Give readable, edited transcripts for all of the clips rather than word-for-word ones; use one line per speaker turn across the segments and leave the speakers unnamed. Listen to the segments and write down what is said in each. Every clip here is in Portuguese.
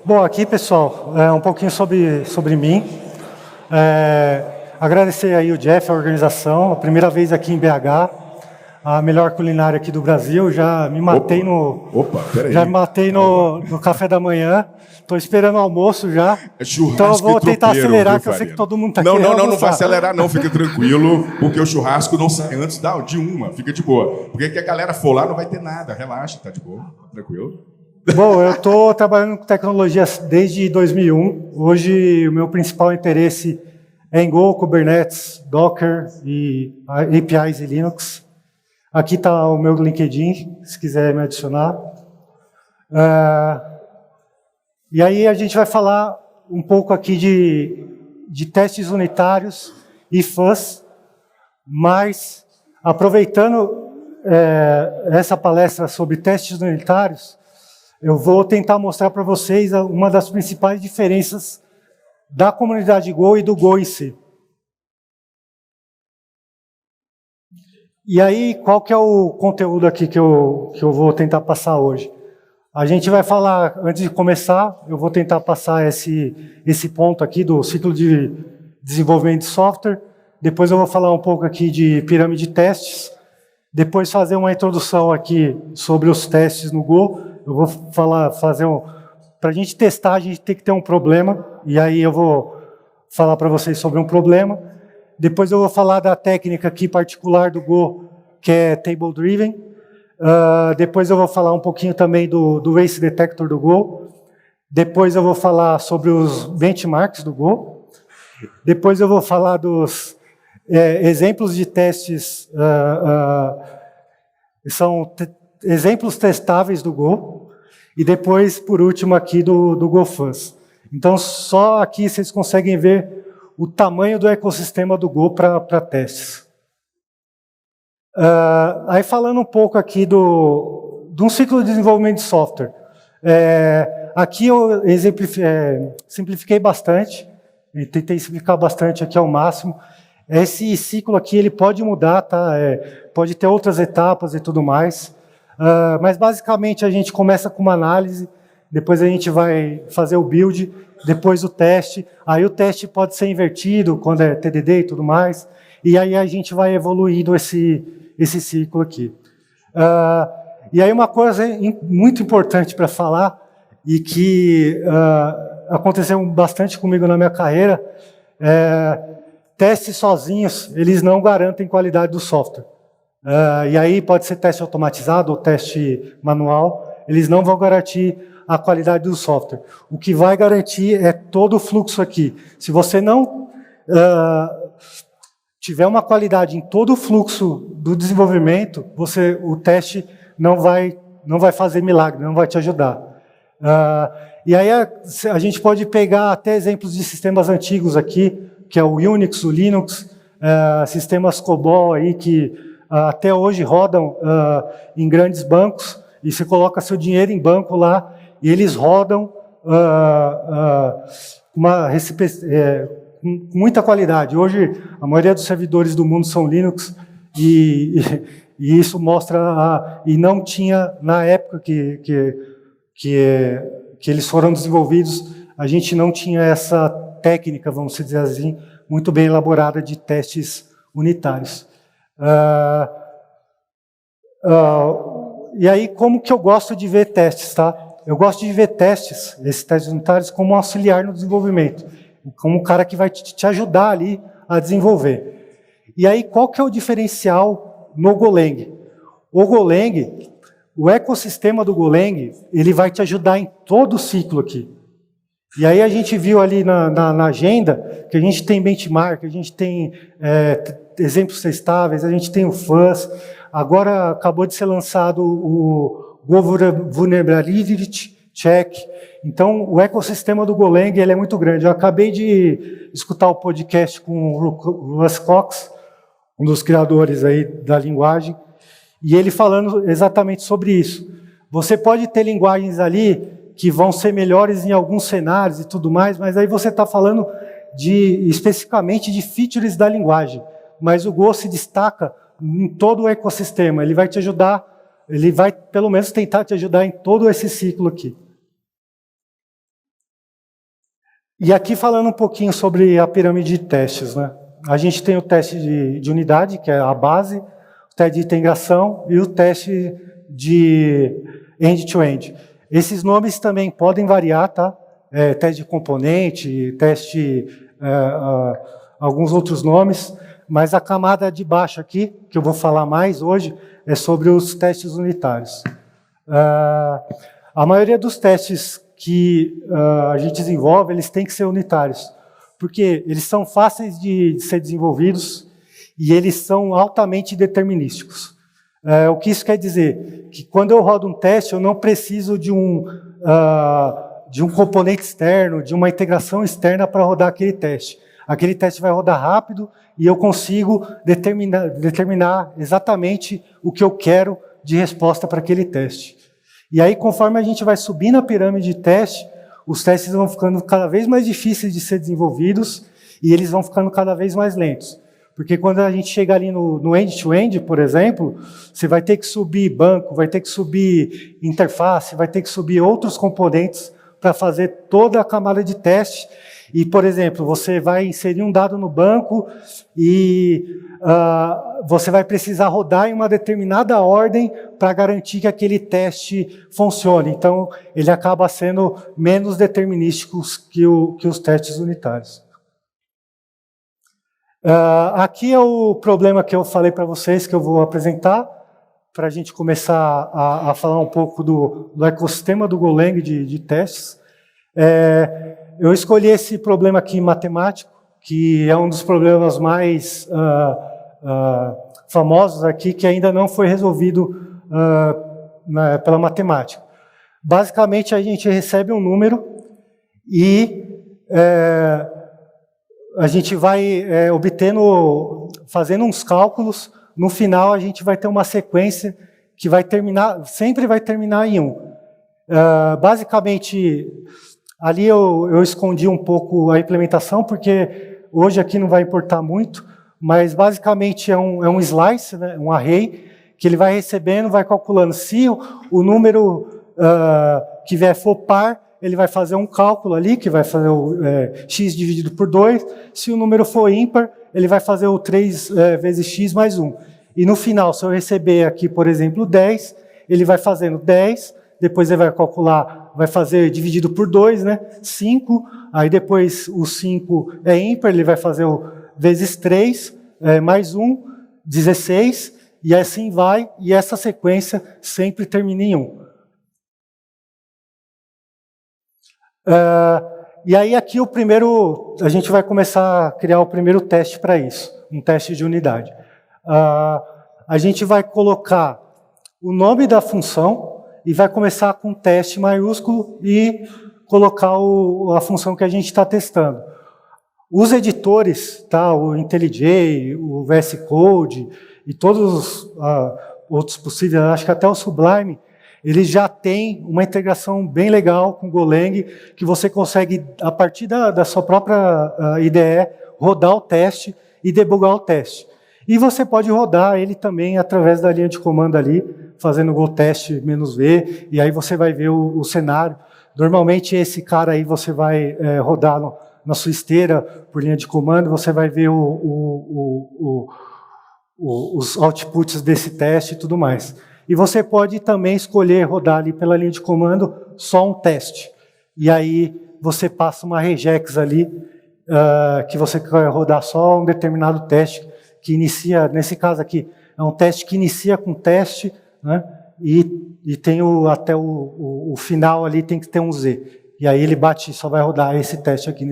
Bom, aqui, pessoal, um pouquinho sobre mim. Agradecer aí o Jeff, a organização, a primeira vez aqui em BH, a melhor culinária aqui do Brasil. Já me matei no café da manhã. Estou esperando o almoço já. Então eu vou tentar acelerar, que eu sei que todo mundo está querendo almoçar.
Não vai acelerar não, fica tranquilo, porque o churrasco não sai antes de uma, fica de boa. Porque que a galera for lá não vai ter nada, relaxa, tá de boa, tranquilo.
Bom, eu estou trabalhando com tecnologia desde 2001. Hoje o meu principal interesse é em Go, Kubernetes, Docker e APIs e Linux. Aqui está o meu LinkedIn, se quiser me adicionar. E aí a gente vai falar um pouco aqui de testes unitários e FUS, mas aproveitando essa palestra sobre testes unitários, eu vou tentar mostrar para vocês uma das principais diferenças da comunidade Go e do Go em si. E aí, qual que é o conteúdo aqui que eu vou tentar passar hoje? A gente vai falar, antes de começar, eu vou tentar passar esse ponto aqui do ciclo de desenvolvimento de software. Depois eu vou falar um pouco aqui de pirâmide de testes. Depois fazer uma introdução aqui sobre os testes no Go. Eu vou para a gente testar, a gente tem que ter um problema, e aí eu vou falar para vocês sobre um problema. Depois eu vou falar da técnica aqui particular do Go, que é Table Driven. Depois eu vou falar um pouquinho também do Race Detector do Go. Depois eu vou falar sobre os benchmarks do Go. Depois eu vou falar dos exemplos de testes, são exemplos testáveis do Go. E depois, por último, aqui do GoFus. Então, só aqui vocês conseguem ver o tamanho do ecossistema do Go para testes. Aí falando um pouco aqui de um ciclo de desenvolvimento de software. Aqui eu simplifiquei bastante, tentei simplificar bastante aqui ao máximo. Esse ciclo aqui ele pode mudar, tá? Pode ter outras etapas e tudo mais. Mas basicamente a gente começa com uma análise, depois a gente vai fazer o build, depois o teste, aí o teste pode ser invertido quando é TDD e tudo mais, e aí a gente vai evoluindo esse ciclo aqui. E aí uma coisa muito importante para falar, e que aconteceu bastante comigo na minha carreira, testes sozinhos, eles não garantem qualidade do software. E aí pode ser teste automatizado ou teste manual, eles não vão garantir a qualidade do software. O que vai garantir é todo o fluxo aqui. Se você não tiver uma qualidade em todo o fluxo do desenvolvimento, o teste não vai fazer milagre, não vai te ajudar. E aí a gente pode pegar até exemplos de sistemas antigos aqui, que é o Unix, o Linux, sistemas COBOL aí que até hoje rodam em grandes bancos, e você coloca seu dinheiro em banco lá, e eles rodam com muita qualidade. Hoje, a maioria dos servidores do mundo são Linux, e isso mostra, e não tinha, na época que eles foram desenvolvidos, a gente não tinha essa técnica, vamos dizer assim, muito bem elaborada de testes unitários. E aí, como que eu gosto de ver testes, tá? Eu gosto de ver testes, esses testes unitários, como um auxiliar no desenvolvimento, como um cara que vai te ajudar ali a desenvolver. E aí, qual que é o diferencial no Golang? O Golang, o ecossistema do Golang, ele vai te ajudar em todo o ciclo aqui. E aí a gente viu ali na agenda que a gente tem benchmark, a gente tem exemplos testáveis, a gente tem o FUS, agora acabou de ser lançado o Go Vulnerability Check. Então, o ecossistema do Golang ele é muito grande. Eu acabei de escutar o podcast com o Russ Cox, um dos criadores aí da linguagem, e ele falando exatamente sobre isso. Você pode ter linguagens ali que vão ser melhores em alguns cenários e tudo mais, mas aí você está falando especificamente de features da linguagem. Mas o Go se destaca em todo o ecossistema. Ele vai te ajudar, ele vai pelo menos tentar te ajudar em todo esse ciclo aqui. E aqui falando um pouquinho sobre a pirâmide de testes, né? A gente tem o teste de unidade, que é a base, o teste de integração e o teste de end-to-end. Esses nomes também podem variar, tá? Teste de componente, teste, alguns outros nomes, mas a camada de baixo aqui, que eu vou falar mais hoje, é sobre os testes unitários. A maioria dos testes que a gente desenvolve, eles têm que ser unitários, porque eles são fáceis de ser desenvolvidos e eles são altamente determinísticos. O que isso quer dizer? Que quando eu rodo um teste, eu não preciso de um componente externo, de uma integração externa para rodar aquele teste. Aquele teste vai rodar rápido e eu consigo determinar exatamente o que eu quero de resposta para aquele teste. E aí, conforme a gente vai subindo a pirâmide de teste, os testes vão ficando cada vez mais difíceis de ser desenvolvidos e eles vão ficando cada vez mais lentos. Porque quando a gente chega ali no end-to-end, por exemplo, você vai ter que subir banco, vai ter que subir interface, vai ter que subir outros componentes para fazer toda a camada de teste. E, por exemplo, você vai inserir um dado no banco e você vai precisar rodar em uma determinada ordem para garantir que aquele teste funcione. Então, ele acaba sendo menos determinístico que os testes unitários. Aqui é o problema que eu falei para vocês, que eu vou apresentar, para a gente começar a falar um pouco do ecossistema do Golang de testes. Eu escolhi esse problema aqui matemático, que é um dos problemas mais famosos aqui, que ainda não foi resolvido pela matemática. Basicamente, a gente recebe um número e a gente vai fazendo uns cálculos, no final a gente vai ter uma sequência que vai terminar, sempre vai terminar em 1. Basicamente, ali eu escondi um pouco a implementação, porque hoje aqui não vai importar muito, mas basicamente é um slice, né, um array, que ele vai recebendo, vai calculando. Se o número que for par, ele vai fazer um cálculo ali, que vai fazer o x dividido por 2. Se o número for ímpar, ele vai fazer o 3 vezes x mais 1. E no final, se eu receber aqui, por exemplo, 10, ele vai fazendo 10, depois ele vai calcular, vai fazer dividido por 2, né? 5, aí depois o 5 é ímpar, ele vai fazer o vezes 3, mais 1, 16, e assim vai, e essa sequência sempre termina em 1. E aí aqui a gente vai começar a criar o primeiro teste para isso, um teste de unidade. A gente vai colocar o nome da função e vai começar com um teste maiúsculo e colocar a função que a gente está testando. Os editores, tá, o IntelliJ, o VS Code e todos os outros possíveis, acho que até o Sublime, eles já têm uma integração bem legal com o Golang, que você consegue, a partir da sua própria IDE, rodar o teste e debugar o teste. E você pode rodar ele também através da linha de comando ali, fazendo -v, e aí você vai ver o cenário. Normalmente esse cara aí você vai rodar na sua esteira por linha de comando, você vai ver os outputs desse teste e tudo mais. E você pode também escolher rodar ali pela linha de comando só um teste. E aí você passa uma regex ali, que você quer rodar só um determinado teste, que inicia, nesse caso aqui, é um teste que inicia com teste, né? E tem até o final ali tem que ter um Z. E aí ele só vai rodar esse teste aqui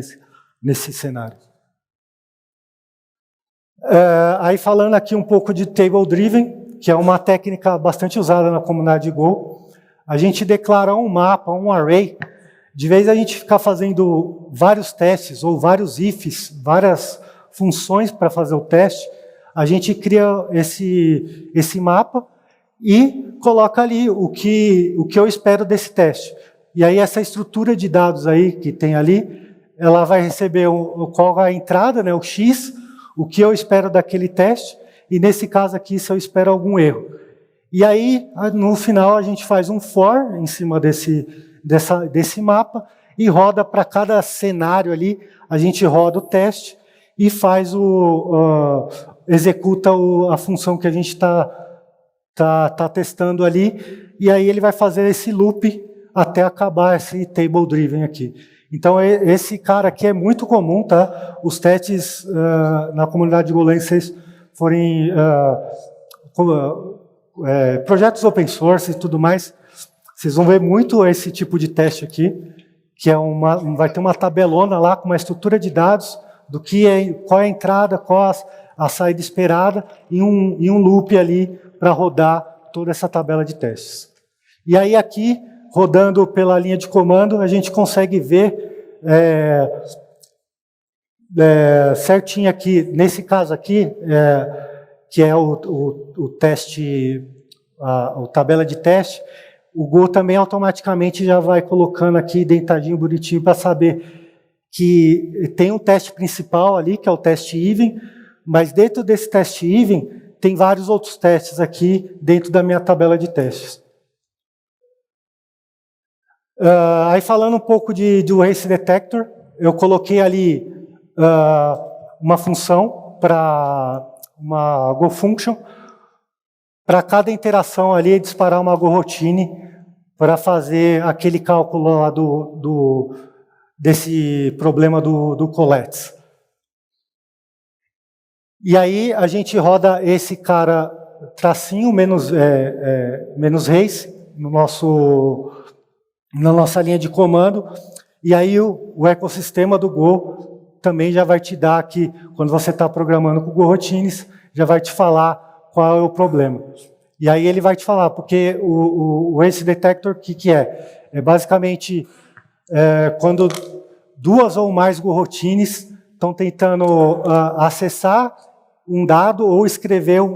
nesse cenário. Aí falando aqui um pouco de Table Driven, que é uma técnica bastante usada na comunidade de Go, a gente declara um mapa, um array. De vez a gente ficar fazendo vários testes ou vários ifs, várias funções para fazer o teste, a gente cria esse mapa e coloca ali o que eu espero desse teste. E aí essa estrutura de dados aí que tem ali, ela vai receber qual é a entrada, né, o x, o que eu espero daquele teste, e nesse caso aqui, se eu espero algum erro. E aí, no final, a gente faz um for em cima desse mapa, e roda para cada cenário ali, a gente roda o teste e faz executa a função que a gente tá testando ali, e aí ele vai fazer esse loop até acabar esse table driven aqui. Então, esse cara aqui é muito comum, tá? Os testes na comunidade de Golang, se vocês forem projetos open source e tudo mais, vocês vão ver muito esse tipo de teste aqui, que vai ter uma tabelona lá com uma estrutura de dados do qual é a entrada, qual a saída esperada, e um loop ali para rodar toda essa tabela de testes. E aí aqui, rodando pela linha de comando, a gente consegue ver certinho aqui, nesse caso aqui, que é o teste, a tabela de teste, o Go também automaticamente já vai colocando aqui deitadinho, bonitinho, para saber que tem um teste principal ali, que é o teste even, mas dentro desse teste even, tem vários outros testes aqui dentro da minha tabela de testes. Aí falando um pouco do Race Detector, eu coloquei ali uma função para uma Go Function, para cada interação ali disparar uma Go Routine para fazer aquele cálculo lá desse problema do coletes. E aí a gente roda esse cara tracinho menos race na nossa linha de comando, e aí o ecossistema do Go também já vai te dar aqui, quando você está programando com Go Routines, já vai te falar qual é o problema. E aí ele vai te falar, porque o Race Detector, o que é? É basicamente quando duas ou mais Go Routines estão tentando acessar um dado ou escrever a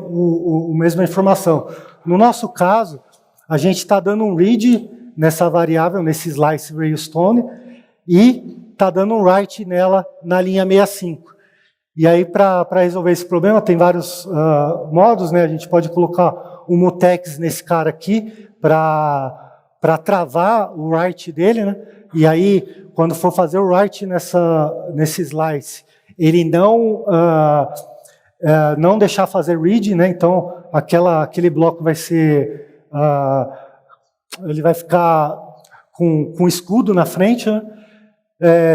mesma informação. No nosso caso, a gente está dando um read nessa variável, nesse slice railstone, e está dando um write nela na linha 65. E aí, para resolver esse problema, tem vários modos, né? A gente pode colocar um mutex nesse cara aqui para travar o write dele, né? E aí, quando for fazer o write nesse slice, ele não deixar fazer read, né? Então, aquele bloco vai ser... ele vai ficar com escudo na frente, né?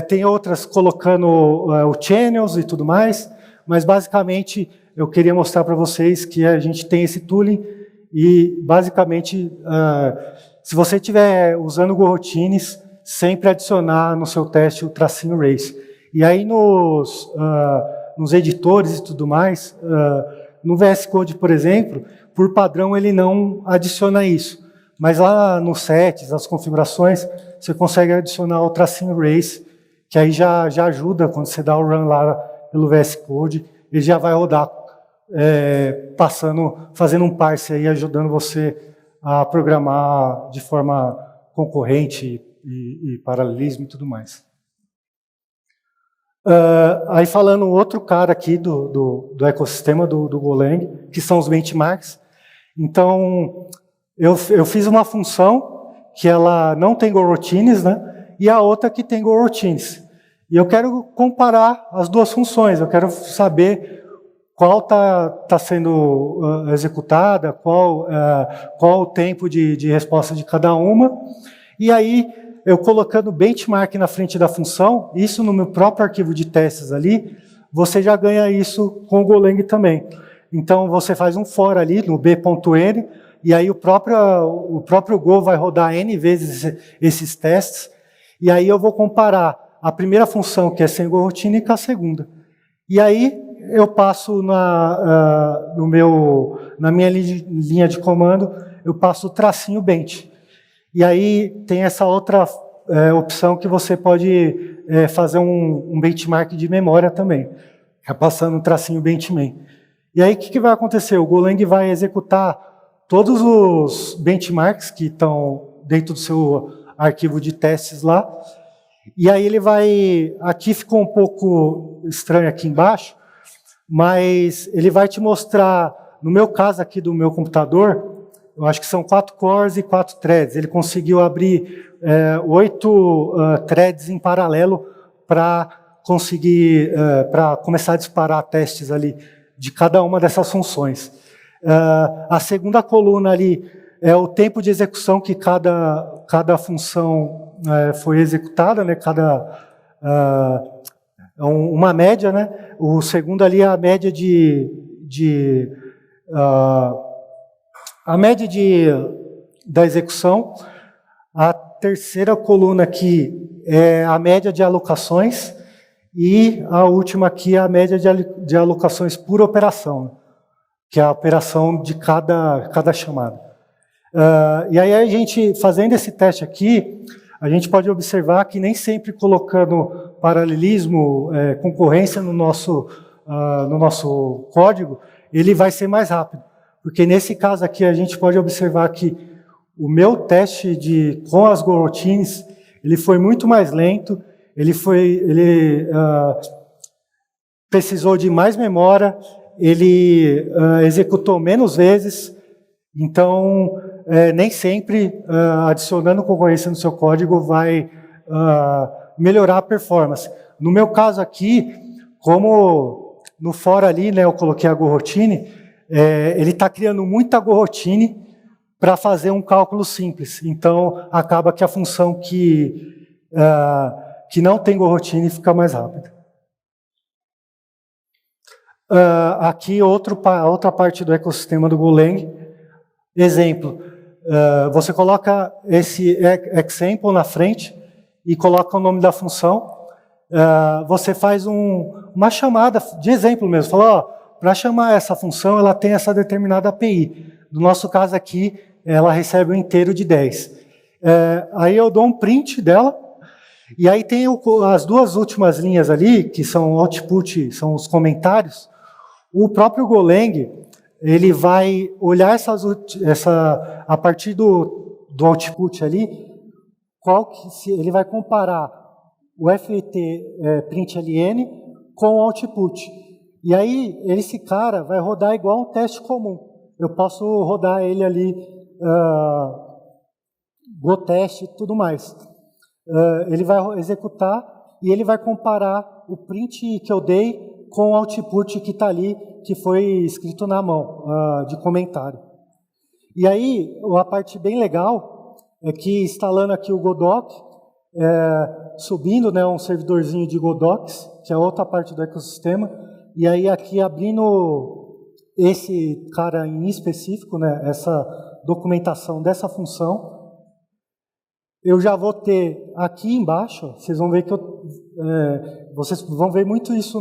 Tem outras colocando o channels e tudo mais, mas basicamente eu queria mostrar para vocês que a gente tem esse tooling e basicamente, se você estiver usando Go Routines, sempre adicionar no seu teste o tracinho race. E aí nos editores e tudo mais, no VS Code, por exemplo, por padrão ele não adiciona isso. Mas lá nos sets, nas configurações, você consegue adicionar o tracinho race, que aí já ajuda, quando você dá o run lá pelo VS Code, ele já vai rodar, fazendo um parse aí, ajudando você a programar de forma concorrente e paralelismo e tudo mais. Aí falando outro cara aqui do ecossistema do Golang, que são os benchmarks. Então, eu fiz uma função que ela não tem Go Routines, né? E a outra que tem Go Routines. E eu quero comparar as duas funções, eu quero saber qual está sendo executada, qual o tempo de resposta de cada uma. E aí, eu colocando benchmark na frente da função, isso no meu próprio arquivo de testes ali, você já ganha isso com o Golang também. Então, você faz um for ali no b.n, e aí o próprio Go vai rodar N vezes esses testes, e aí eu vou comparar a primeira função, que é sem Go Routine, com a segunda. E aí eu passo na minha linha de comando, eu passo o tracinho bench. E aí tem essa outra opção que você pode fazer um benchmark de memória também, passando um tracinho benchman. E aí o que vai acontecer? O Golang vai executar todos os benchmarks que estão dentro do seu arquivo de testes lá, e aí ele vai... Aqui ficou um pouco estranho aqui embaixo, mas ele vai te mostrar, no meu caso aqui do meu computador, eu acho que são 4 cores e 4 threads. Ele conseguiu abrir 8 threads em paralelo para conseguir, para começar a disparar testes ali de cada uma dessas funções. A segunda coluna ali é o tempo de execução que cada função foi executada, né? Uma média, né? O segundo ali é a média da execução. A terceira coluna aqui é a média de alocações e a última aqui é a média de alocações por operação, que é a operação de cada chamada. E aí a gente, fazendo esse teste aqui, a gente pode observar que nem sempre colocando paralelismo, concorrência no nosso código, ele vai ser mais rápido. Porque nesse caso aqui a gente pode observar que o meu teste com as coroutines, ele foi muito mais lento, ele precisou de mais memória, ele executou menos vezes, então nem sempre adicionando concorrência no seu código vai melhorar a performance. No meu caso aqui, como no for ali, né, eu coloquei a coroutine, ele está criando muita coroutine para fazer um cálculo simples. Então, acaba que a função que não tem coroutine fica mais rápida. Aqui, outra parte do ecossistema do Golang. Exemplo, você coloca esse example na frente e coloca o nome da função. Você faz uma chamada de exemplo mesmo. Fala, para chamar essa função, ela tem essa determinada API. No nosso caso aqui, ela recebe um inteiro de 10. Aí eu dou um print dela, e aí tem as duas últimas linhas ali, que são output, são os comentários. O próprio Golang, ele vai olhar a partir do output ali, ele vai comparar o FET println com o output. E aí, esse cara vai rodar igual um teste comum. Eu posso rodar ele ali, GoTest e tudo mais. Ele vai executar e ele vai comparar o print que eu dei com o output que está ali, que foi escrito na mão, de comentário. E aí, a parte bem legal é que instalando aqui o Godot, subindo, né, um servidorzinho de Godox, que é outra parte do ecossistema, e aí aqui abrindo esse cara em específico, né, essa documentação dessa função, eu já vou ter aqui embaixo, vocês vão ver que vocês vão ver muito isso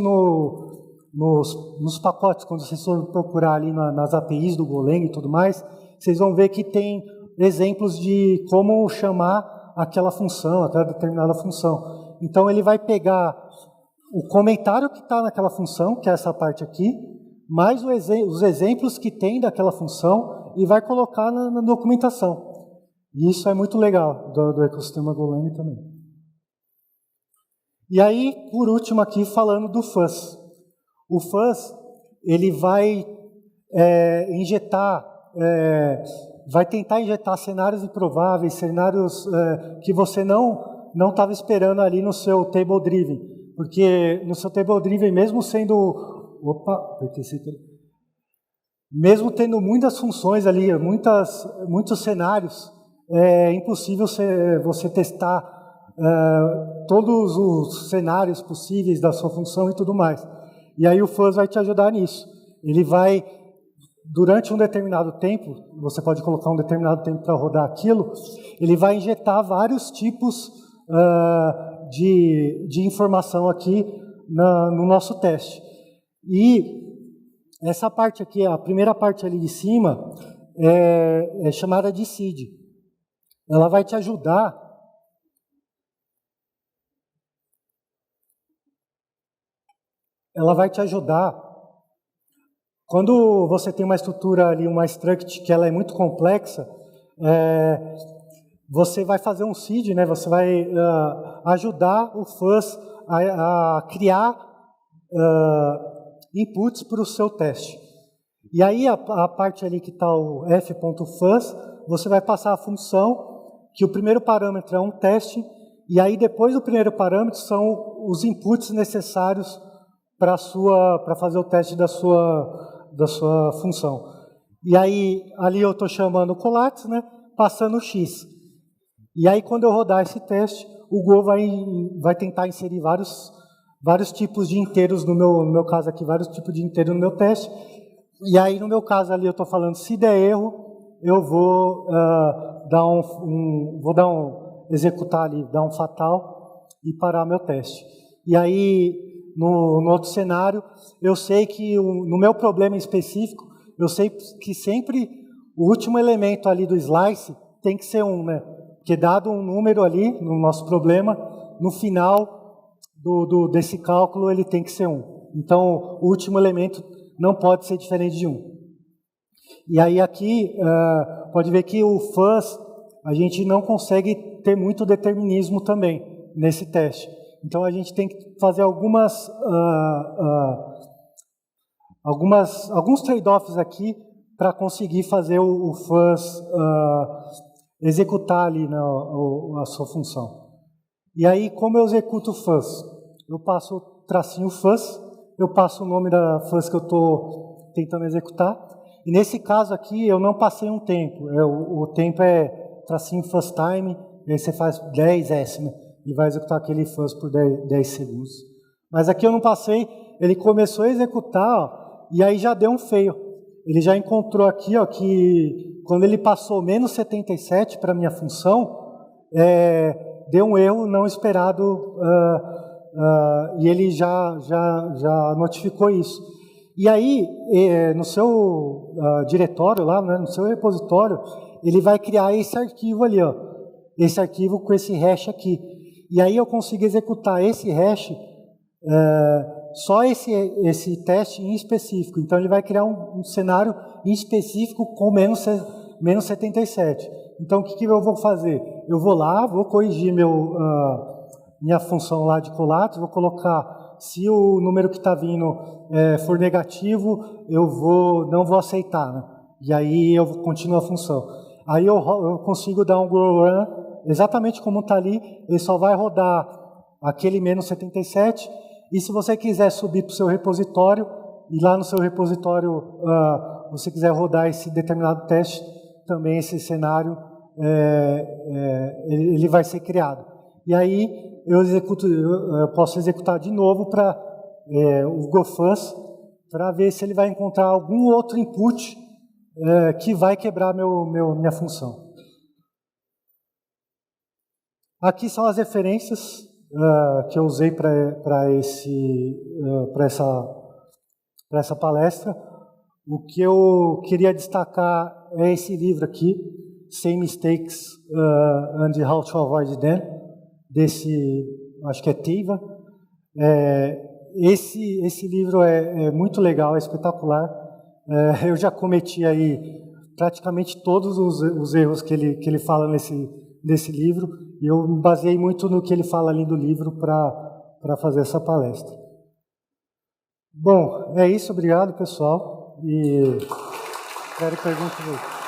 nos pacotes, quando vocês forem procurar ali nas APIs do Golang e tudo mais, vocês vão ver que tem exemplos de como chamar aquela função, aquela determinada função. Então ele vai pegar o comentário que está naquela função, que é essa parte aqui, mais os exemplos que tem daquela função e vai colocar na documentação. E isso é muito legal do ecossistema Golang também. E aí, por último aqui, falando do fuzz. O fuzz, ele vai vai tentar injetar cenários improváveis, cenários que você não estava esperando ali no seu table driven. Porque no seu table driven, mesmo mesmo tendo muitas funções ali, muitos cenários, é impossível você testar todos os cenários possíveis da sua função e tudo mais. E aí o fuzz vai te ajudar nisso. Ele vai, durante um determinado tempo, você pode colocar um determinado tempo para rodar aquilo, ele vai injetar vários tipos de informação aqui no nosso teste. E essa parte aqui, a primeira parte ali de cima, é chamada de seed. Ela vai te ajudar quando você tem uma estrutura ali, uma struct que ela é muito complexa, você vai fazer um seed, né? Você vai ajudar o fuzz a criar inputs para o seu teste. E aí a parte ali que está o f.fuzz, você vai passar a função, que o primeiro parâmetro é um teste, e aí depois do primeiro parâmetro são os inputs necessários para fazer o teste da sua função. E aí ali eu estou chamando o Collatz, né, passando o x. E aí quando eu rodar esse teste, o Go vai tentar inserir vários tipos de inteiros, no meu caso aqui, vários tipos de inteiros no meu teste. E aí no meu caso ali eu estou falando, se der erro, eu vou executar ali, dar um fatal e parar meu teste. E aí, no outro cenário, eu sei que no meu problema específico, eu sei que sempre o último elemento ali do slice tem que ser 1, né? Porque dado um número ali, no nosso problema, no final desse cálculo ele tem que ser 1. Então, o último elemento não pode ser diferente de 1. E aí aqui, pode ver que o fuzz, a gente não consegue ter muito determinismo também nesse teste. Então a gente tem que fazer alguns trade-offs aqui para conseguir fazer o fuzz executar ali, né, a sua função. E aí, como eu executo o fuzz? Eu passo o tracinho fuzz, eu passo o nome da fuzz que eu estou tentando executar. E nesse caso aqui, eu não passei um tempo. O tempo é tracinho fuzz time, e aí você faz 10s, né? Ele vai executar aquele fuzz por 10 segundos. Mas aqui eu não passei, ele começou a executar, ó, e aí já deu um fail. Ele já encontrou aqui, ó, que quando ele passou menos 77 para a minha função, deu um erro não esperado, e ele já notificou isso. E aí, no seu diretório lá, né, no seu repositório, ele vai criar esse arquivo ali, ó, esse arquivo com esse hash aqui. E aí eu consigo executar esse hash, só esse teste em específico. Então ele vai criar um cenário em específico com menos 77. Então o que eu vou fazer? Eu vou lá, vou corrigir minha função lá de Collatz, vou colocar, se o número que está vindo for negativo, eu não vou aceitar, né? E aí eu continuo a função. Aí eu consigo dar um go run, exatamente como está ali, ele só vai rodar aquele menos 77, e se você quiser subir para o seu repositório, e lá no seu repositório você quiser rodar esse determinado teste, também esse cenário, ele vai ser criado. E aí eu posso executar de novo para o GoFuzz, para ver se ele vai encontrar algum outro input que vai quebrar minha função. Aqui são as referências que eu usei para essa palestra. O que eu queria destacar é esse livro aqui, Same Mistakes and How to Avoid Them, acho que é Teiva. Esse livro é muito legal, é espetacular. Eu já cometi aí praticamente todos os erros que ele fala nesse livro, e eu me baseei muito no que ele fala ali do livro para fazer essa palestra. Bom, é isso, obrigado pessoal, e quero perguntas aí.